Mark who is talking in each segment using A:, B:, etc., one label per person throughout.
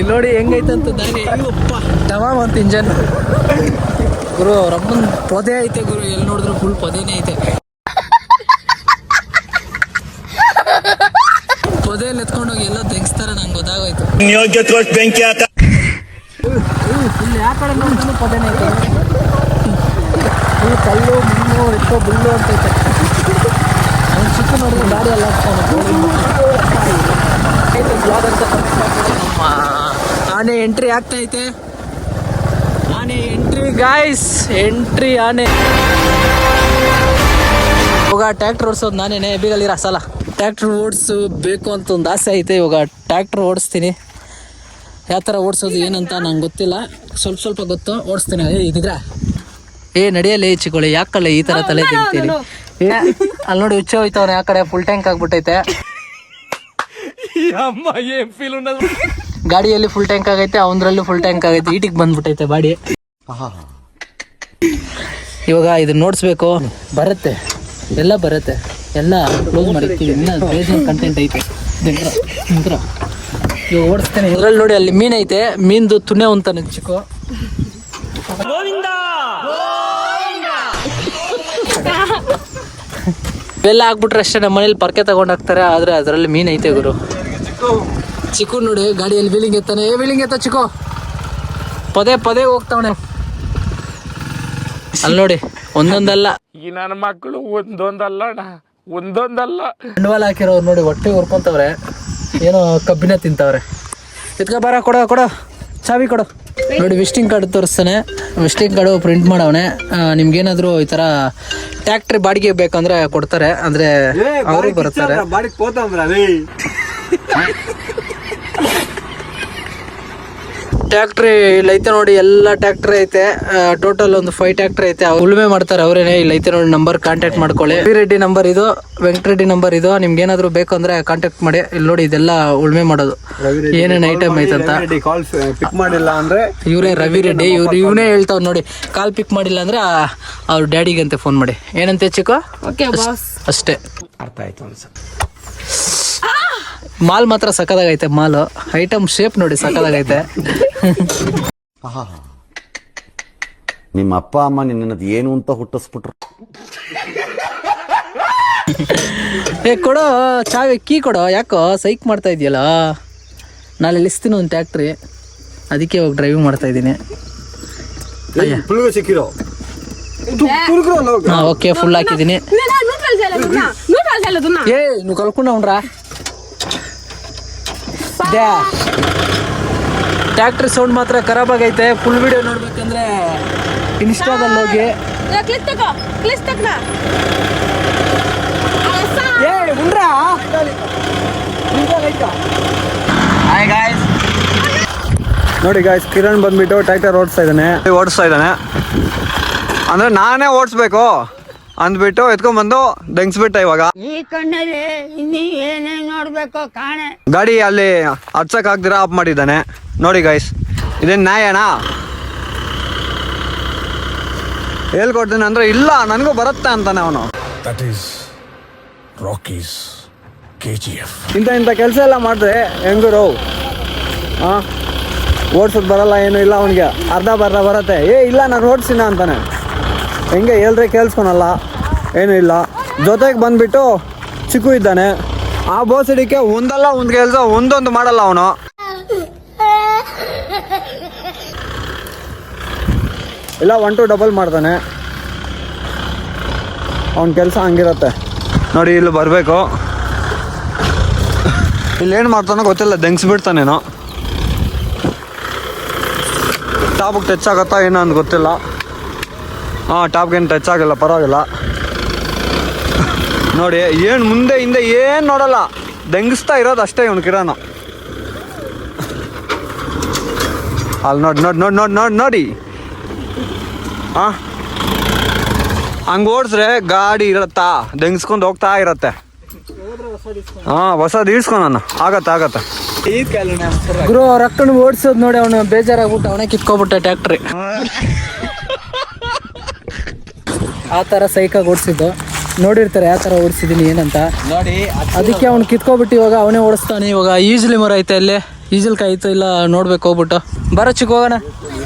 A: ಇಲ್ಲಿ ನೋಡಿ ಹೆಂಗೈತಂತ ದಾರಿ. ಅಯ್ಯಪ್ಪ ತಮಾಮ್ ಅಂತ ಇಂಜನ್ ಗುರು. ರಮ್ಮನ್ ಪೊದೆ ಐತೆ ಗುರು, ಎಲ್ಲಿ ನೋಡಿದ್ರು ಫುಲ್ ಪೊದೆನೇ ಐತೆ. ಪೊದೆಯಲ್ಲಿ ಎತ್ಕೊಂಡೋಗಿ ಎಲ್ಲೋ ತೆಗಿಸ್ತಾರೆ, ನಂಗೆ ಗೊತ್ತಾಗೋಯ್ತು. ಇಲ್ಲಿ ಯಾವ ಕಡೆ ನೋಡಿದ್ರು ಪೊದೆನೇ ಐತೆ. ಫುಲ್ ಕಲ್ಲು ಮಣ್ಣು ಇಟ್ಟು ಬುಲ್ಲು ಅಂತೈತೆ. ಅವ್ನು ಚಿಕ್ಕ ನೋಡಿದ್ರೆ ಗಾಡಿ ಎಲ್ಲ ಆನೆ ಎಂಟ್ರಿ ಆಗ್ತೈತೆ. ಆನೆ ಎಂಟ್ರಿ ಗಾಯ್ಸ್, ಎಂಟ್ರಿ ಆನೆ. ಇವಾಗ ಟ್ರ್ಯಾಕ್ಟರ್ ಓಡಿಸೋದು ನಾನೇನೆ. ಬೀಗಲ್ಲಿರ ಸಾಲ ಟ್ರ್ಯಾಕ್ಟರ್ ಓಡಿಸು ಬೇಕು ಅಂತ ಒಂದು ಆಸೆ ಐತೆ. ಇವಾಗ ಟ್ರ್ಯಾಕ್ಟರ್ ಓಡಿಸ್ತೀನಿ. ಯಾವ ಥರ ಓಡಿಸೋದು ಏನಂತ ನಂಗೆ ಗೊತ್ತಿಲ್ಲ, ಸ್ವಲ್ಪ ಗೊತ್ತು, ಓಡಿಸ್ತೀನಿ. ಇದಿದ್ರ ನಡೆಯಲ್ಲ ಚಿಕ್ಕೋಳಿ, ಯಾಕಲ್ಲ ಈ ಥರ ತಲೆ ತೆಗಿತೀನಿ. ಅಲ್ಲಿ ನೋಡಿ ಹುಚ್ಚ ಹೋಯ್ತವನೆ, ಆ ಕಡೆ ಫುಲ್ ಟ್ಯಾಂಕ್ ಆಗ್ಬಿಟ್ಟೈತೆ. ಗಾಡಿಯಲ್ಲಿ ಫುಲ್ ಟ್ಯಾಂಕ್ ಆಗೈತೆ, ಅವನದ್ರಲ್ಲೂ ಫುಲ್ ಟ್ಯಾಂಕ್ ಆಗೈತೆ. ಈಟಿಗೆ ಬಂದ್ಬಿಟ್ಟೈತೆ ಬಾಡಿ. ಇವಾಗ ಇದನ್ನ ನೋಡಿಸ್ಬೇಕು. ಬರುತ್ತೆ, ಎಲ್ಲ ಬರುತ್ತೆ, ಎಲ್ಲ ಕ್ಲೋಸ್ ಮಾಡಿರ್ತೀವಿ. ಇನ್ನ ಬೇಜಾನ್ ಕಂಟೆಂಟ್ ಐತೆ. ಇವಾಗ ಓಡಿಸ್ತೇನೆ. ಇದ್ರಲ್ಲಿ ನೋಡಿ ಅಲ್ಲಿ ಮೀನ್ ಐತೆ, ಮೀನ್ದು ತುನೆ ಅಂತಾನೆ ಚಿಕ್ಕು. ಬೆಲ್ಲ ಹಾಕ್ಬಿಟ್ರೆ ಅಷ್ಟೇ, ನಮ್ಮ ಮನೇಲಿ ಪರ್ಕೆ ತಗೊಂಡ್ ಹಾಕ್ತಾರೆ. ಆದ್ರೆ ಅದರಲ್ಲಿ ಮೀನ್ ಐತೆ ಗುರು. ಚಿಕ್ಕು ನೋಡಿ ಗಾಡಿಯಲ್ಲಿ ವೀಲಿಂಗ್ ಎತ್ತಾನೆ. ವೀಲಿಂಗ್ ಎತ್ತ ಚಿಕ್ಕು, ಪದೇ ಹೋಗ್ತಾವನೆ. ಅಲ್ಲಿ ನೋಡಿ ಒಂದೊಂದಲ್ಲ,
B: ಈ ನನ್ನ ಮಕ್ಕಳು ಒಂದೊಂದಲ್ಲ
A: ಬಂಡವಾಳ ಹಾಕಿರೋರು ನೋಡಿ ಹೊಟ್ಟೆ ಹುರ್ಕೊಂತವ್ರೆ. ಏನೋ ಕಬ್ಬಿನ ತಿಂತವ್ರೆ. ಇದ್ಕ ಬಾರ, ಕೊಡೋ ಚಾವಿ ಕೊಡು. ನೋಡಿ ವಿಸಿಟಿಂಗ್ ಕಾರ್ಡ್ ತೋರಿಸ್ತಾನೆ. ವಿಸಿಟಿಂಗ್ ಕಾರ್ಡು ಪ್ರಿಂಟ್ ಮಾಡವನೆ. ನಿಮ್ಗೇನಾದ್ರು ಈ ಥರ ಟ್ಯಾಕ್ಟ್ರಿ ಬಾಡಿಗೆ ಬೇಕಂದ್ರೆ ಕೊಡ್ತಾರೆ, ಅಂದರೆ ಅವರು ಬರ್ತಾರೆ. ಟ್ಯಾಕ್ಟ್ರಿ ಇಲ್ಲಿ ಐತೆ ನೋಡಿ, ಎಲ್ಲ ಟ್ಯಾಕ್ಟ್ರಿ ಐತೆ. ಟೋಟಲ್ ಒಂದು 5 ಟ್ಯಾಕ್ಟ್ರಿ ಐತೆ. ಉಳುಮೆ ಮಾಡ್ತಾರೆ ಅವರೇನೆ. ಇಲ್ಲಿ ಐತೆ ನೋಡಿ, ನಂಬರ್ ಕಾಂಟ್ಯಾಕ್ಟ್ ಮಾಡ್ಕೊಳ್ಳಿ. ರವಿರೆಡ್ಡಿ ನಂಬರ್ ಇದು, ವೆಂಕಟರೆಡ್ಡಿ ನಂಬರ್ ಇದು. ನಿಮ್ಗೆ ಏನಾದ್ರು ಬೇಕು ಅಂದ್ರೆ ಕಾಂಟ್ಯಾಕ್ಟ್ ಮಾಡಿ. ಇಲ್ಲಿ ನೋಡಿ ಇದೆಲ್ಲ ಉಳುಮೆ ಮಾಡೋದು, ಏನೇನು ಐಟಮ್ ಐತಂತ.
C: ಪಿಕ್ ಮಾಡಿಲ್ಲ ಅಂದ್ರೆ
A: ಇವರೇ ರವಿರೆಡ್ಡಿ. ಇವನೇ ಹೇಳ್ತಾವ್ ನೋಡಿ, ಕಾಲ್ ಪಿಕ್ ಮಾಡಿಲ್ಲ ಅಂದ್ರೆ ಅವ್ರ ಡ್ಯಾಡಿಗಂತೆ ಫೋನ್ ಮಾಡಿ. ಏನಂತೆ ಚಿಕ್ಕ ಅಷ್ಟೇ.
C: ಅರ್ಥ ಆಯ್ತು ಅನ್ಸುತ್ತೆ.
A: ಮಾಲ್ ಮಾತ್ರ ಸಕ್ಕದಾಗೈತೆ. ಮಾಲ್ ಐಟಮ್ ಶೇಪ್ ನೋಡಿ ಸಕ್ಕದಾಗೈತೆ.
D: ನಿಮ್ಮ ಅಪ್ಪ ಅಮ್ಮ ನಿನ್ನದು ಏನು ಅಂತ ಹುಟ್ಟಿಸ್ಬಿಟ್ರು.
A: ಕೊಡೋ ಚಾವಿ, ಕೀ ಕೊಡೋ. ಯಾಕೋ ಸೈಕ್ ಮಾಡ್ತಾ ಇದೆಯಲ್ಲ. ನಾಳೆ ಇಳಿಸ್ತೀನಿ ಒಂದು ಟ್ಯಾಕ್ಟ್ರಿ, ಅದಕ್ಕೆ ಹೋಗಿ ಡ್ರೈವಿಂಗ್ ಮಾಡ್ತಾ ಇದ್ದೀನಿ.
C: ಸಿಕ್ಕಿರೋ
A: ಓಕೆ, ಫುಲ್ ಹಾಕಿದ್ದೀನಿ. ನೀವು ಕಲ್ಕೊಂಡವ್ರಾ ಟ್ಯಾಕ್ಟ್ರಿ ಸೌಂಡ್ ಮಾತ್ರ ಖರಾಬ್ ಆಗೈತೆ. ಫುಲ್ ವಿಡಿಯೋ ನೋಡ್ಬೇಕಂದ್ರೆ ಇನ್ಸ್ಟಾದಲ್ಲಿ ಹೋಗಿ.
C: ನೋಡಿ ಗಾಯ್ಸ್, ಕಿರಣ್ ಬಂದ್ಬಿಟ್ಟು ಟ್ರ್ಯಾಕ್ಟರ್ ಓಡಿಸ್ತಾ ಇದ್ದಾನೆ. ಅಂದ್ರೆ ನಾನೇ ಓಡಿಸ್ಬೇಕು ಅಂದ್ಬಿಟ್ಟು ಎತ್ಕೊಂಡ್ಬಂದು ದಂಗ್ಸ್ಬಿಟ್ಟ. ಇವಾಗ
E: ಈ ಕಣ್ಣಲ್ಲಿ ಇನ್ನೀ ಏನೇನ್ ನೋಡ್ಬೇಕು ಕಾಣೆ.
C: ಗಾಡಿ ಅಲ್ಲಿ ಹಚ್ಚಕ್ ಆಗ್ದಿರ ಆಫ್ ಮಾಡಿದ್ದಾನೆ. ನೋಡಿ ಗೈಸ್, ಇದೇನ್ ನ್ಯಾಯನಾ? ಹೇಳ್ಕೊಡ್ತೀನಿ ಅಂದ್ರೆ ಇಲ್ಲ ನನಗೂ ಬರುತ್ತೆ ಅಂತಾನೆ ಅವನು. ಇಂಥ ಕೆಲಸ ಎಲ್ಲ ಮಾಡಿದ್ರೆ ಹೆಂಗರು ಓಡ್ಸೋದು ಬರಲ್ಲ, ಏನು ಇಲ್ಲ ಅವನಿಗೆ. ಅರ್ಧ ಬರುತ್ತೆ. ಇಲ್ಲ ನಾನು ಓಡಿಸಿನ ಅಂತಾನೆ. ಹೆಂಗೆ ಹೇಳ್ರೆ ಕೇಳಿಸ್ಕೊಳಲ್ಲ, ಏನೂ ಇಲ್ಲ. ಜೊತೆಗೆ ಬಂದ್ಬಿಟ್ಟು ಚಿಕ್ಕು ಇದ್ದಾನೆ. ಆ ಬೋಸಡಿಕೆ ಒಂದಲ್ಲ ಒಂದು ಕೆಲಸ ಒಂದೊಂದು ಮಾಡಲ್ಲ ಅವನು. ಇಲ್ಲ 1 to ಡಬಲ್ ಮಾಡ್ತಾನೆ. ಅವನ ಕೆಲಸ ಹಂಗಿರತ್ತೆ ನೋಡಿ. ಇಲ್ಲಿ ಬರಬೇಕು, ಇಲ್ಲೇನು ಮಾಡ್ತಾನೋ ಗೊತ್ತಿಲ್ಲ, ದಂಗ್ಸ್ಬಿಡ್ತಾನೇನೋ. ಟಾಪಿಗೆ ಟಚ್ ಆಗತ್ತಾ ಏನೋ ಅಂತ ಗೊತ್ತಿಲ್ಲ. ಟಾಪ್ಗೇನು ಟಚ್ ಆಗಿಲ್ಲ, ಪರವಾಗಿಲ್ಲ. ನೋಡಿ ಏನು ಮುಂದೆ ಹಿಂದೆ ಏನು ನೋಡಲ್ಲ, ದಂಗಿಸ್ತಾ ಇರೋದು ಅಷ್ಟೇ ಇವನು ಕಿರಾನು. ಅಲ್ಲಿ ನೋಡಿ ಹಂಗೆ ಓಡಿಸ್ರೆ ಗಾಡಿ ಇರತ್ತಾ, ದಂಗಿಸ್ಕೊಂಡು ಹೋಗ್ತಾ ಇರತ್ತೆ. ಹೊಸದು ಇಡ್ಸ್ಕೊಂಡು ಆಗತ್ತೆ.
A: ಗುರು ಅವ್ರ ಅಕ್ಕನ ಓಡಿಸೋದು ನೋಡಿ ಅವನು ಬೇಜಾರಾಗ್ಬಿಟ್ಟು ಅವನೇ ಕಿತ್ಕೊಬಿಟ್ಟ ಟ್ಯಾಕ್ಟ್ರಿ. ಆ ಥರ ಸೈಕಾಗಿ ಓಡಿಸಿದ್ದು ನೋಡಿರ್ತಾರೆ, ಯಾವ ಥರ ಓಡಿಸಿದ್ದೀನಿ ಏನಂತ ನೋಡಿ. ಅದಕ್ಕೆ ಅವ್ನು ಕಿತ್ಕೊಬಿಟ್ಟು ಇವಾಗ ಅವನೇ ಓಡಿಸ್ತಾನೆ. ಇವಾಗ ಈಜ್ಲಿ ಮರ ಐತೆ ಅಲ್ಲಿ, ಈಜಲ್ಕಾಯಿ ಆಯ್ತು ಇಲ್ಲ ನೋಡ್ಬೇಕು ಹೋಗ್ಬಿಟ್ಟು ಬರೋ ಚಿಕ್ಕ ಹೋಗೋಣ.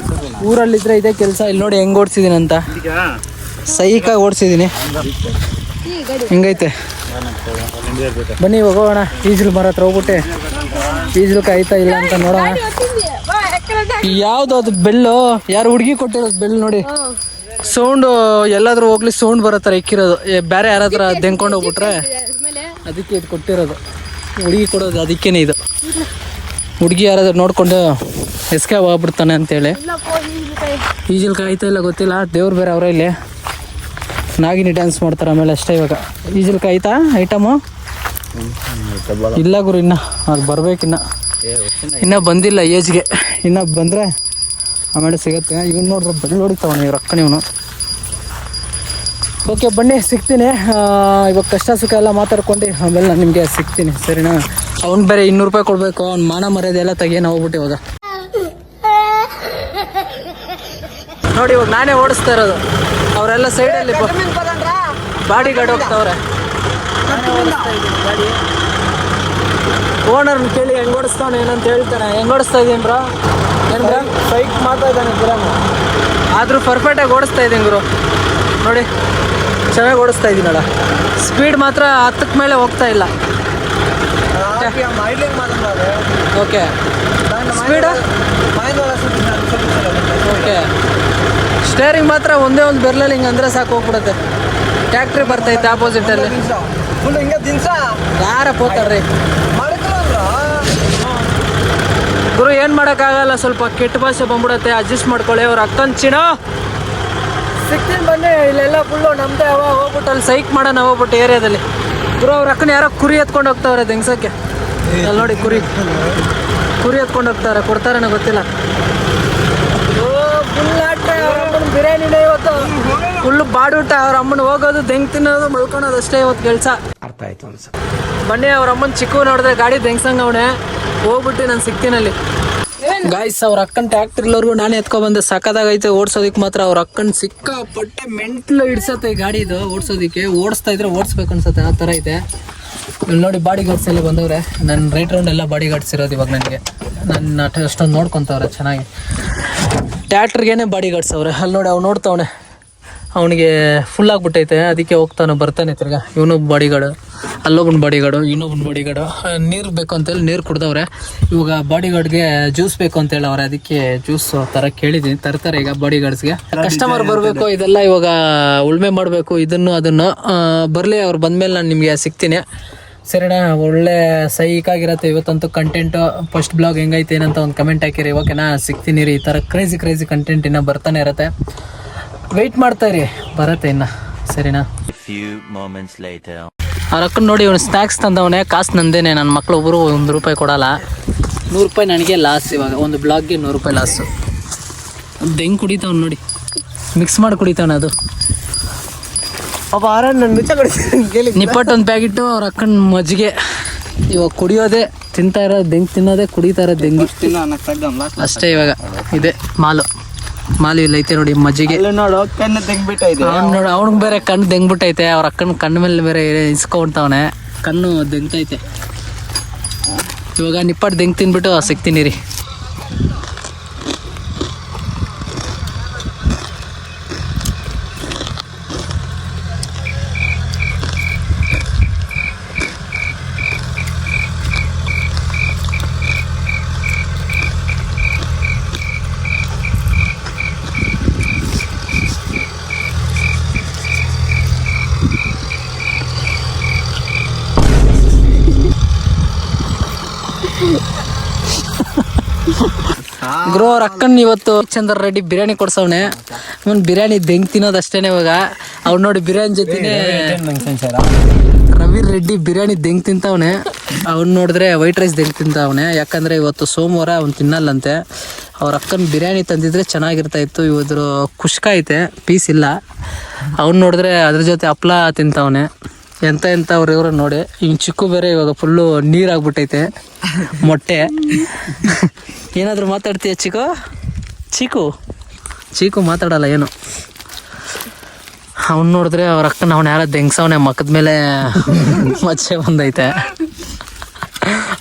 A: ಊರಲ್ಲಿದ್ರೆ ಇದೇ ಕೆಲಸ. ಇಲ್ಲಿ ನೋಡಿ ಹೆಂಗೆ ಓಡಿಸಿದ್ದೀನಿ ಅಂತ, ಸೈಕಾಗಿ ಓಡಿಸಿದ್ದೀನಿ. ಹೆಂಗೈತೆ ಬನ್ನಿ ಇವಾಗ ಹೋಗೋಣ. ಈಜಲು ಮರ ಹತ್ರ ಹೋಗ್ಬಿಟ್ಟೆ ಈಜಲ್ಕಾಯಿ ಆಯ್ತಾ ಇಲ್ಲ ಅಂತ ನೋಡೋಣ. ಯಾವ್ದು ಅದು ಬೆಲ್ಲು, ಯಾರು ಹುಡುಗಿ ಕೊಟ್ಟಿರೋದು ಬೆಲ್ಲು ನೋಡಿ. ಸೌಂಡು ಎಲ್ಲಾದ್ರೂ ಹೋಗ್ಲಿ ಸೌಂಡ್ ಬರತ್ತರ ಇಕ್ಕಿರೋದು. ಬೇರೆ ಯಾರಾದ್ರ ದೆಂಕೊಂಡು ಹೋಗ್ಬಿಟ್ರೆ ಅದಕ್ಕೆ ಇದು ಕೊಟ್ಟಿರೋದು. ಹುಡುಗಿ ಕೊಡೋದು ಅದಕ್ಕೇನೆ ಇದು. ಹುಡುಗಿ ಯಾರಾದ್ರೂ ನೋಡ್ಕೊಂಡು ಎಸ್ಕೆ ಹೋಗ್ಬಿಡ್ತಾನೆ ಅಂತೇಳಿ. ಈಜಲ್ಕಾಯಿ ಆಯ್ತಾ ಇಲ್ಲ ಗೊತ್ತಿಲ್ಲ. ದೇವ್ರು ಬೇರೆ ಅವರ ಇಲ್ಲಿ ನಾಗಿನಿ ಡ್ಯಾನ್ಸ್ ಮಾಡ್ತಾರೆ ಆಮೇಲೆ ಅಷ್ಟೇ. ಇವಾಗ ಈಜಲ್ಕಾಯಿ ಆಯ್ತಾ ಐಟಮು ಇಲ್ಲ ಗುರು, ಇನ್ನು ಅದು ಬರ್ಬೇಕಿನ್ನ. ಇನ್ನೂ ಬಂದಿಲ್ಲ ಏಜ್ಗೆ. ಇನ್ನೂ ಬಂದರೆ ಆಮೇಲೆ ಸಿಗುತ್ತೆ. ಇವನು ನೋಡ್ರೆ ಬೆಳ್ಳಿ ಹೊಡಿತಾವಣ ಇವ್ರು ಅಕ್ಕ ಇವನು. ಓಕೆ ಬನ್ನಿ ಸಿಗ್ತೀನಿ. ಇವಾಗ ಕಷ್ಟ ಸುಖ ಎಲ್ಲ ಮಾತಾಡ್ಕೊಂಡು ಆಮೇಲೆ ನಾನು ನಿಮಗೆ ಸಿಗ್ತೀನಿ ಸರಿನಾ. ಅವ್ನು ಬೇರೆ 200 ರೂಪಾಯಿ ಕೊಡಬೇಕು. ಅವ್ನು ಮಾನ ಮರ್ಯಾದೆ ಎಲ್ಲ ತೆಗಿಯೋಣ ಹೋಗ್ಬಿಟ್ಟು ಇವಾಗ. ನೋಡಿ ಇವಾಗ ನಾನೇ ಓಡಿಸ್ತಾ ಇರೋದು. ಅವರೆಲ್ಲ ಸೈಡಲ್ಲಿ ಬಾಡಿ ಗಾರ್ಡ್ ಹೋಗ್ತಾವ್ರೆ. ಗಾಡಿ ಓನರ್ನ ಕೇಳಿ ಹೆಂಗೆ ಓಡಿಸ್ತಾವನೆ ಏನಂತ ಹೇಳ್ತಾನೆ. ಹೆಂಗೆ ಓಡಿಸ್ತಾ ಇದ್ದೀನಿ ಬ್ರೋ? ಏನು ಬ್ರೋ ಸೈಕ್ ಮಾಡ್ತಾ ಇದ್ದಾನೆ ಗುರಾನು. ಆದರೂ ಪರ್ಫೆಕ್ಟಾಗಿ ಓಡಿಸ್ತಾ ಇದ್ದೀನಿ ಗುರು. ನೋಡಿ ಚೆನ್ನಾಗಿ ಓಡಿಸ್ತಾ ಇದ್ದೀನಲ್ಲ. ಸ್ಪೀಡ್ ಮಾತ್ರ 10ಕ್ಕೆ ಮೇಲೆ ಹೋಗ್ತಾ ಇಲ್ಲ. Okay speed okay. ಸ್ಟೇರಿಂಗ್ ಮಾತ್ರ ಒಂದೇ ಒಂದು ಬೆರ್ಲಲ್ಲಿ ಹಿಂಗೆ ಅಂದರೆ ಸಾಕು ಹೋಗ್ಬಿಡುತ್ತೆ. ಟ್ಯಾಕ್ಟ್ರಿ ಬರ್ತೈತೆ ಆಪೋಸಿಟಲ್ಲಿ. ಯಾರ ಹೋಗ್ತಾರ್ರಿ ಗುರು. ಏನು ಮಾಡೋಕ್ಕಾಗಲ್ಲ, ಸ್ವಲ್ಪ ಕೆಟ್ಟ ಭಾಷೆ ಬಂದ್ಬಿಡುತ್ತೆ. ಅಡ್ಜಸ್ಟ್ ಮಾಡ್ಕೊಳ್ಳಿ. ಅವ್ರು ಅಕ್ಕನ ಚಿಣ ಸಿಗ್ತೀನಿ ಬನ್ನಿ. ಇಲ್ಲೆಲ್ಲ ಫುಲ್ಲು ನಮ್ಮದೇ ಅವ. ಹೋಗ್ಬಿಟ್ಟು ಅಲ್ಲಿ ಸೈಕ್ ಮಾಡೋಣ ಹೋಗ್ಬಿಟ್ಟು ಏರಿಯಾದಲ್ಲಿ. ಗುರು ಅವ್ರ ಅಕ್ಕನ ಯಾರೋ ಕುರಿ ಎತ್ಕೊಂಡು ಹೋಗ್ತಾವ್ರೆ ದೆಂಗ್ಸಕ್ಕೆ. ಅಲ್ಲಿ ನೋಡಿ ಕುರಿ ಎತ್ಕೊಂಡು ಹೋಗ್ತಾರೆ. ಕೊಡ್ತಾರೇನೋ ಗೊತ್ತಿಲ್ಲ. ಫುಲ್ ಆಟ ಅವ್ರ ಅಮ್ಮನ ಬಿರಿಯಾನಿನೇ ಇವತ್ತು. ಫುಲ್ಲು ಬಾಡೂಟ. ಅವ್ರ ಅಮ್ಮನ ಹೋಗೋದು ದೆಂಗ್ ತಿನ್ನೋದು ಮಲ್ಕೊಳೋದು ಅಷ್ಟೇ ಇವತ್ತು ಕೆಲಸ.
C: ಅರ್ಥ ಆಯ್ತು ಅನ್ಸ.
A: ಬನ್ನಿ ಅವ್ರ ಅಮ್ಮನ ಚಿಕ್ಕ ನೋಡಿದ್ರೆ ಗಾಡಿ ದೆಂಗ್ಸಂಗ ಅವನೇ. ಹೋಗ್ಬಿಟ್ಟು ನಾನು ಸಿಗ್ತೀನಿ ಅಲ್ಲಿ. ಗಾಯ್ಸ್ ಅವ್ರ ಅಕ್ಕನ ಟ್ಯಾಕ್ಟ್ರಿಲವ್ರಿಗೂ ನಾನೇ ಎತ್ಕೊಬಂದೆ. ಸಕ್ಕದಾಗೈತೆ ಓಡಿಸೋದಕ್ಕೆ ಮಾತ್ರ. ಅವ್ರ ಅಕ್ಕನ ಸಿಕ್ಕಾಪಟ್ಟೆ ಮೆಂಟ್ಲು ಹಿಡ್ಸತ್ತೆ ಈ ಗಾಡಿ. ಇದು ಓಡಿಸೋದಕ್ಕೆ ಓಡಿಸ್ತಾ ಇದ್ರೆ ಓಡಿಸ್ಬೇಕು ಅನ್ಸತ್ತೆ ಆ ಥರ ಐತೆ. ಇಲ್ಲಿ ನೋಡಿ ಬಾಡಿ ಗಾರ್ಡ್ಸ್ ಎಲ್ಲ ಬಂದವ್ರೆ. ನನ್ನ ರೈಟ್ ರೌಂಡ್ ಎಲ್ಲ ಬಾಡಿ ಗಾರ್ಡ್ಸ್ ಇರೋದು ಇವಾಗ. ನನಗೆ ನನ್ನ ಅಷ್ಟೊಂದು ನೋಡ್ಕೊತವ್ರೆ ಚೆನ್ನಾಗಿ. ಟ್ಯಾಕ್ಟ್ರಿಗೇನೆ ಬಾಡಿ ಗಾರ್ಡ್ಸ್ ಅವ್ರೆ. ಅಲ್ಲಿ ನೋಡಿ ಅವ್ನು ನೋಡ್ತಾವನೆ. ಅವನಿಗೆ ಫುಲ್ ಆಗಿಬಿಟ್ಟೈತೆ, ಅದಕ್ಕೆ ಹೋಗ್ತಾನೆ ಬರ್ತಾನೆ ತಿರ್ಗಾ. ಇವನು ಬಾಡಿ ಗಾರ್ಡು, ಅಲ್ಲೊಬ್ಬನ ಬಾಡಿ ಗಾರ್ಡು, ಇನ್ನೊಬ್ಬನ ಬಾಡಿ ಗಾರ್ಡು. ನೀರು ಬೇಕು ಅಂತೇಳಿ ನೀರು ಕುಡ್ದವ್ರೆ. ಇವಾಗ ಬಾಡಿ ಗಾರ್ಡ್ಗೆ ಜ್ಯೂಸ್ ಬೇಕು ಅಂತೇಳಿ ಅವ್ರೆ. ಅದಕ್ಕೆ ಜ್ಯೂಸ್ ಥರ ಕೇಳಿದ್ದೀನಿ, ತರ್ತಾರೆ ಈಗ ಬಾಡಿ ಗಾರ್ಡ್ಸ್ಗೆ. ಕಸ್ಟಮರ್ ಬರಬೇಕು, ಇದೆಲ್ಲ ಇವಾಗ ಉಳ್ಮೆ ಮಾಡಬೇಕು, ಇದನ್ನು ಅದನ್ನು. ಬರಲಿ, ಅವ್ರು ಬಂದಮೇಲೆ ನಾನು ನಿಮಗೆ ಸಿಗ್ತೀನಿ ಸರಿನಾ. ಒಳ್ಳೆ ಸೈಕಾಗಿರತ್ತೆ ಇವತ್ತಂತೂ ಕಂಟೆಂಟು. ಫಸ್ಟ್ ಬ್ಲಾಗ್ ಹೆಂಗೈತೆ ಏನಂತ ಒಂದು ಕಮೆಂಟ್ ಹಾಕಿರಿ ಓಕೆನಾ. ಸಿಗ್ತೀನಿ ರೀ. ಈ ಥರ ಕ್ರೇಜಿ ಕಂಟೆಂಟ್ ಇನ್ನೂ ಬರ್ತಾನೆ ಇರುತ್ತೆ. ವೆಯ್ಟ್ ಮಾಡ್ತಾ ಇರಿ, ಬರತ್ತೆ ಇನ್ನು ಸರಿನಾ. ಅವ್ರ ಅಕ್ಕನ ನೋಡಿ ಇವನು ಸ್ನ್ಯಾಕ್ಸ್ ತಂದವನೇ. ಕಾಸು ನಂದೇನೆ. ನನ್ನ ಮಕ್ಳು ಒಬ್ಬರು 1 ರೂಪಾಯಿ ಕೊಡಲ್ಲ. 100 ರೂಪಾಯಿ ನನಗೆ ಲಾಸ್. ಇವಾಗ ಒಂದು ಬ್ಲಾಗ್ಗೆ 100 ರೂಪಾಯಿ ಲಾಸು. ಹೆಂಗೆ ಕುಡಿತಾವ್ ನೋಡಿ, ಮಿಕ್ಸ್ ಮಾಡಿ ಕುಡಿತಾವನೆ ಅದು. ನಿಪ್ಪಟ್ಟೊಂದು ಪ್ಯಾಕೆಟು ಅವ್ರ ಅಕ್ಕನ ಮಜ್ಜಿಗೆ. ಇವಾಗ ಕುಡಿಯೋದೇ, ತಿಂತಾ ಇರೋದು ದೆಂಗ್, ತಿನ್ನೋದೇ, ಕುಡಿತಾ ಇರೋದು ದೆಂಗಿ ಅಷ್ಟೇ. ಇವಾಗ ಇದೆ ಮಾಲು ಇಲ್ಲ ಐತೆ ನೋಡಿ ಮಜ್ಜಿಗೆ.
C: ನೋಡು ಕಣ್ಣು ತೆಗ್ಬಿಟ್ಟೈತೆ.
A: ನೋಡಿ ಅವ್ನಿಗೆ ಬೇರೆ ಕಣ್ಣು ದೆಂಗ್ಬಿಟ್ಟೈತೆ. ಅವ್ರ ಅಕ್ಕನ ಕಣ್ಣು ಮೇಲೆ ಬೇರೆ ಇಸ್ಕೊಂತಾವನೆ. ಕಣ್ಣು ದೆಂಗ್ತೈತೆ. ಇವಾಗ ನಿಪ್ಪಟ್ಟು ದೆಂಗ್ ತಿನ್ಬಿಟ್ಟು ಸಿಗ್ತೀನಿ ರೀ. ಗುರು ಅವ್ರ ಅಕ್ಕನ್ ಇವತ್ತು ಚಂದ್ರ ರೆಡ್ಡಿ ಬಿರಿಯಾನಿ ಕೊಡ್ಸವ್ನೆ. ಇವನ್ ಬಿರಿಯಾನಿ ದೆಂಗ್ ತಿನ್ನೋದು ಅಷ್ಟೇನೆ. ಇವಾಗ ಅವ್ನು ನೋಡಿ ಬಿರಿಯಾನಿ ಜೊತೆನೆ ರವಿ ರೆಡ್ಡಿ ಬಿರಿಯಾನಿ ದೆಂಗ್ ತಿಂತವನೆ. ಅವ್ನು ನೋಡಿದ್ರೆ ವೈಟ್ ರೈಸ್ ದೆಂಗ್ ತಿಂತವನೆ. ಯಾಕಂದ್ರೆ ಇವತ್ತು ಸೋಮವಾರ ಅವ್ನು ತಿನ್ನಲ್ಲಂತೆ. ಅವ್ರ ಅಕ್ಕನ ಬಿರಿಯಾನಿ ತಂದಿದ್ರೆ ಚೆನ್ನಾಗಿರ್ತಾ ಇತ್ತು. ಇವ್ರ ಕುಷ್ಕ ಐತೆ, ಪೀಸ್ ಇಲ್ಲ. ಅವ್ನು ನೋಡಿದ್ರೆ ಅದ್ರ ಜೊತೆ ಹಪ್ಳ ತಿಂತವನೆ. ಎಂತ ಅವ್ರು ಇವ್ರ ನೋಡಿ. ಹಿಂಗೆ ಚಿಕ್ಕು ಬೇರೆ ಇವಾಗ ಫುಲ್ಲು ನೀರಾಗ್ಬಿಟ್ಟೈತೆ ಮೊಟ್ಟೆ. ಏನಾದರೂ ಮಾತಾಡ್ತೀಯ ಚೀಕು ಮಾತಾಡಲ್ಲ ಏನು. ಅವ್ನು ನೋಡಿದ್ರೆ ಅವ್ರ ಅಕ್ಕನ ಅವ್ನು ಯಾರೋ ದೆಂಗ್ಸವನೆ. ಮಕ್ಕದ ಮೇಲೆ ಮಚ್ಚೆ ಬಂದೈತೆ.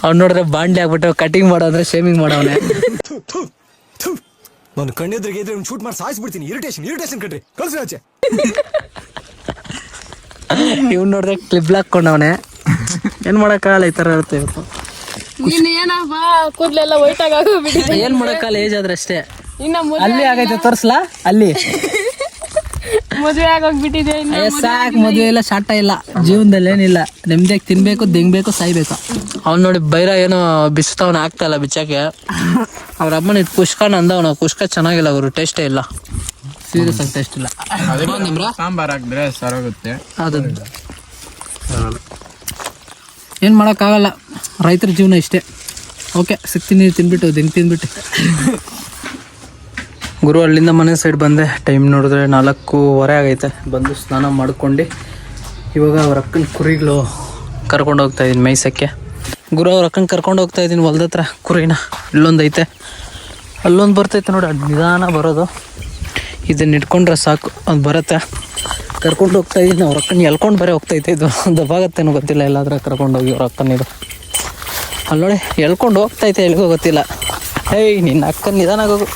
A: ಅವ್ನು ನೋಡಿದ್ರೆ ಬಾಂಡ್ಲಿ ಆಗ್ಬಿಟ್ಟು ಕಟಿಂಗ್ ಮಾಡೋ ಅಂದ್ರೆ ಶೇಮಿಂಗ್ ಮಾಡವನೆ.
F: ನಾನು ಕಣ್ಣೆದ್ರಿಗೆ ಇದ್ರೆ ಶೂಟ್ ಮಾಡಿ ಸಾಯಿಸ್ಬಿಡ್ತೀನಿ. ಇರಿಟೇಷನ್ ಕಣ್ರಿ, ಕಳ್ಸಿ ಆಚೆ.
A: ಇವ್ನು ನೋಡಿದ್ರೆ ಕ್ಲಿಪ್ ಹಾಕೊಂಡವನೆ. ಏನ್ ಮಾಡಕ್ಕಾಗಲ್ಲ, ಈ ತರ ಇರುತ್ತೆ.
G: ನೀನ್ ಏನಪ್ಪ ಕೂದ್ಲೆಲ್ಲ ವೈಟ್ ಆಗೋಗ್ಬಿಟ್ಟಿದೆ.
A: ಏನ್ ಮಾಡಕ್ಕಾಗಲ್ಲ, ಏಜ್ ಆದ್ರೆ ಅಷ್ಟೇ.
G: ಇನ್ನ
A: ಅಲ್ಲಿ ಆಗೈತೆ ತೋರ್ಸ್ಲಾ, ಅಲ್ಲಿ
G: ಮದುವೆ ಆಗೋಗ್ಬಿಟ್ಟಿದೆ.
A: ಸಾಕ್, ಮದುವೆ ಇಲ್ಲ, ಶಾಟ ಇಲ್ಲ, ಜೀವನದಲ್ಲಿ ಏನಿಲ್ಲ. ನೆಮ್ಮದಿಯಾಗಿ ತಿನ್ಬೇಕು, ದಿಂಗ್ಬೇಕು, ಸಾಯ್ಬೇಕು. ಅವ್ನು ನೋಡಿ ಬೈರ ಏನೋ ಬಿಸ್ತಾವನ ಆಗ್ತಾ ಇಲ್ಲ ಬಿಚ್ಚಾಕೆ. ಅವ್ರ ಅಮ್ಮನ ಇದು ಕುಷ್ಕನ ಅಂದವನ, ಕುಷ್ಕ ಚೆನ್ನಾಗಿಲ್ಲ ಅವರು, ಟೇಸ್ಟೇ ಇಲ್ಲ. ಸೀರಿಯಸ್ ಆಗಿ ಟೇಸ್ಟ್ ಇಲ್ಲ.
B: ಸಾಂಬಾರ್ ಹಾಕಿದ್ರೆ ಸರೋಗುತ್ತೆ.
A: ಅದು ಏನು ಮಾಡೋಕ್ಕಾಗಲ್ಲ, ರೈತರ ಜೀವನ ಇಷ್ಟೇ. ಓಕೆ, ಸಿಗ್ತೀನಿ, ತಿನ್ಬಿಟ್ಟು ದಿಂಗ್ ತಿಂದ್ಬಿಟ್ಟು. ಗುರು ಅಲ್ಲಿಂದ ಮನೆ ಸೈಡ್ ಬಂದೆ. ಟೈಮ್ ನೋಡಿದ್ರೆ 4:15 ಆಗೈತೆ. ಬಂದು ಸ್ನಾನ ಮಾಡ್ಕೊಂಡು ಇವಾಗ ಅವ್ರ ಅಕ್ಕನ ಕುರಿಗಳು ಕರ್ಕೊಂಡು ಹೋಗ್ತಾ ಇದ್ದೀನಿ ಮೇಯ್ಸೋಕ್ಕೆ. ಗುರು ಅವ್ರ ಅಕ್ಕನ ಕರ್ಕೊಂಡು ಹೋಗ್ತಾ ಇದ್ದೀನಿ ಹೊಲ್ದ ಹತ್ರ. ಕುರಿನ ಇಲ್ಲೊಂದು ಐತೆ, ಅಲ್ಲೊಂದು ಬರ್ತೈತೆ ನೋಡಿ, ಅದು ನಿಧಾನ ಬರೋದು. ಇದನ್ನ ಇಟ್ಕೊಂಡ್ರೆ ಸಾಕು, ಅದು ಬರುತ್ತೆ. ಕರ್ಕೊಂಡು ಹೋಗ್ತಾ ಇದ್ದೀನಿ. ಅವ್ರ ಅಕ್ಕನ ಎಲ್ಕೊಂಡು ಬರೀ ಹೋಗ್ತೈತೆ. ಇದು ದಬ್ಬಾಗತ್ತೇನೋ ಗೊತ್ತಿಲ್ಲ, ಎಲ್ಲಾದ್ರೂ ಕರ್ಕೊಂಡು ಹೋಗಿ ಅವ್ರ ಅಕ್ಕನಿದು. ಅಲ್ಲಿ ನೋಡಿ ಎಳ್ಕೊಂಡು ಹೋಗ್ತೈತೆ, ಎಲ್ಗೋ ಗೊತ್ತಿಲ್ಲ. ಏಯ್ ನಿನ್ನ ಅಕ್ಕನ ನಿಧಾನ ಆಗೋಗು.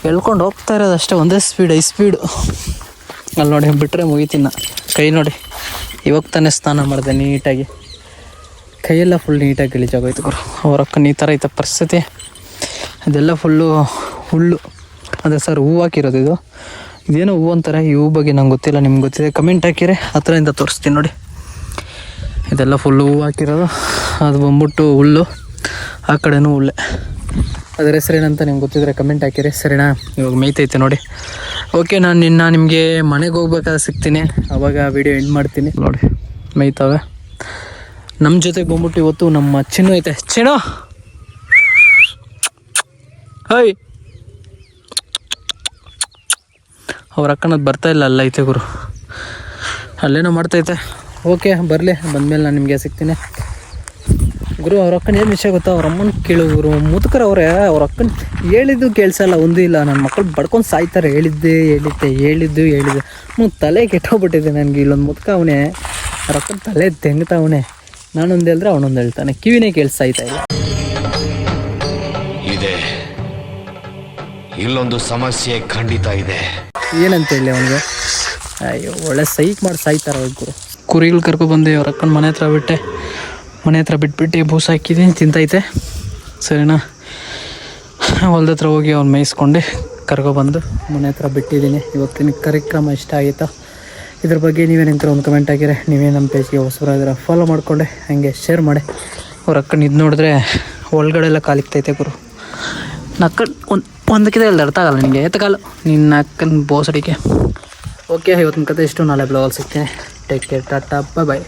A: ಎಳ್ಕೊಂಡು ಹೋಗ್ತಾ ಇರೋದು ಅಷ್ಟೇ, ಒಂದೇ ಸ್ಪೀಡ್, 5 ಸ್ಪೀಡು. ಅಲ್ಲಿ ನೋಡಿ ಬಿಟ್ಟರೆ ಮುಗಿತೀನ. ಕೈ ನೋಡಿ, ಇವಾಗ ತಾನೇ ಸ್ನಾನ ಮಾಡಿದೆ ನೀಟಾಗಿ. ಕೈಯೆಲ್ಲ ಫುಲ್ ನೀಟಾಗಿ ಗಲೀಜಾಗೋಯ್ತು ಗುರು. ಅವ್ರ ಅಕ್ಕನ ಈ ಥರ ಐತೆ ಪರಿಸ್ಥಿತಿ. ಇದೆಲ್ಲ ಫುಲ್ಲು ಹುಲ್ಲು. ಅದೇ ಸರ್, ಹೂವು ಹಾಕಿರೋದು ಇದು. ಇದೇನೋ ಹೂವು ಅಂತಾರೆ, ಈ ಹೂ ಬಗ್ಗೆ ನಂಗೆ ಗೊತ್ತಿಲ್ಲ. ನಿಮ್ಗೆ ಗೊತ್ತಿದೆ ಕಮೆಂಟ್ ಹಾಕಿರಿ, ಹತ್ರದಿಂದ ತೋರಿಸ್ತೀನಿ ನೋಡಿ. ಇದೆಲ್ಲ ಫುಲ್ಲು ಹೂವು ಹಾಕಿರೋದು. ಅದು ಬಂದ್ಬಿಟ್ಟು ಹುಲ್ಲು, ಆ ಕಡೆನೂ ಹುಲ್ಲೆ. ಅದರ ಹೆಸರೇನಂತ ನಿಮ್ಗೆ ಗೊತ್ತಿದ್ರೆ ಕಮೆಂಟ್ ಹಾಕಿರಿ, ಸರಿನಾ? ಇವಾಗ ಮೇಯ್ತೈತೆ ನೋಡಿ. ಓಕೆ, ನಾನು ನಿಮಗೆ ಮನೆಗೆ ಹೋಗ್ಬೇಕಾದ್ರೆ ಸಿಗ್ತೀನಿ, ಆವಾಗ ವಿಡಿಯೋ ಎಂಡ್ ಮಾಡ್ತೀನಿ. ನೋಡಿ ಮೇಯ್ತವೆ. ನಮ್ಮ ಜೊತೆಗೆ ಬಂದ್ಬಿಟ್ಟು ಇವತ್ತು ನಮ್ಮ ಚಿನ್ನು ಐತೆ. ಚಿನ್ನು, ಹೈ, ಅವ್ರ ಅಕ್ಕನದು ಬರ್ತಾ ಇಲ್ಲ, ಅಲ್ಲ ಐತೆ ಗುರು, ಅಲ್ಲೇನೋ ಮಾಡ್ತೈತೆ. ಓಕೆ, ಬರಲಿ, ಬಂದಮೇಲೆ ನಾನು ನಿಮಗೆ ಸಿಗ್ತೀನಿ ಗುರು. ಅವ್ರ ಅಕ್ಕನ ಏನು ವಿಷಯ ಗೊತ್ತಾ, ಅವ್ರ ಅಮ್ಮನ ಕೇಳು ಗುರು. ಮುದುಕರು ಅವರೇ, ಅವ್ರ ಅಕ್ಕನ ಹೇಳಿದ್ದು ಕೇಳಿಸಲ್ಲ, ಒಂದೂ ಇಲ್ಲ. ನನ್ನ ಮಕ್ಕಳು ಬಡ್ಕೊಂಡು ಸಾಯ್ತಾರೆ. ಹೇಳಿದ್ದು ತಲೆ ಕೆಟ್ಟೋಗ್ಬಿಟ್ಟಿದೆ ನನಗೆ. ಇಲ್ಲೊಂದು ಮುದುಕ ಅವನೇ, ಅವ್ರ ಅಕ್ಕನ ತಲೆ ತೆಂಗ್ತಾವನೆ. ನಾನೊಂದು ಹೇಳಿದ್ರೆ ಅವನೊಂದು ಹೇಳ್ತಾನೆ, ಕಿವಿನೇ ಕೇಳಿಸ್ತಾ ಇಲ್ಲ.
H: ಇದೆ, ಇಲ್ಲೊಂದು ಸಮಸ್ಯೆ ಖಂಡಿತ ಇದೆ.
A: ಏನಂತ ಹೇಳಿ ಅವನಿಗೆ? ಅಯ್ಯೋ, ಒಳ್ಳೆ ಸೈಕ್ ಮಾಡಿ ಸಾಯ್ತಾರೆ ಅವ್ರು ಗುರು. ಕುರಿಗಳು ಕರ್ಕೊಬಂದು ಅವ್ರ ಅಕ್ಕನ ಮನೆ ಹತ್ರ ಬಿಟ್ಬಿಟ್ಟು ಬೂಸ್ ಹಾಕಿದ್ದೀನಿ, ತಿಂತೈತೆ. ಸರಿನಾ? ಹೊಲ್ದ ಹತ್ರ ಹೋಗಿ ಅವ್ನು ಮೇಯಿಸ್ಕೊಂಡು ಕರ್ಕೊಬಂದು ಮನೆ ಹತ್ರ ಬಿಟ್ಟಿದ್ದೀನಿ. ಇವತ್ತಿನ ಕಾರ್ಯಕ್ರಮ ಇಷ್ಟ ಆಯಿತಾ? ಇದ್ರ ಬಗ್ಗೆ ನೀವೇನಂತಾರೆ ಒಂದು ಕಮೆಂಟ್ ಹಾಕಿದ್ರೆ. ನೀವೇ ನಮ್ಮ ಪೇಜ್ಗೆ ಹೊಸಬರಾದ್ರೆ ಫಾಲೋ ಮಾಡಿಕೊಂಡೆ, ಹಾಗೆ ಶೇರ್ ಮಾಡಿ. ಅವ್ರ ಅಕ್ಕನ ಇದು ನೋಡಿದ್ರೆ ಒಳಗಡೆ ಎಲ್ಲ ಕಾಲಿಕ್ತೈತೆ ಗುರು. ನಕ್ಕನ್ ಒಂದಕ್ಕಿದೆ ಎಲ್ಲ ಅರ್ಥ ಆಗಲ್ಲ ನಿನಗೆ. ಎತ್ತಕಾಲು ನಿನ್ನ ಅಕ್ಕನ ಬೋಸಡಿಕೆ. ಓಕೆ, ಇವತ್ತಿನ ಕತೆ ಇಷ್ಟು. ನಾಳೆ ಬ್ಲಾಗಲ್ಲಿ ಸಿಗ್ತೀನಿ. ಟೇಕ್ ಕೇರ್, ಟಾಟಾ, ಬಾಯ್.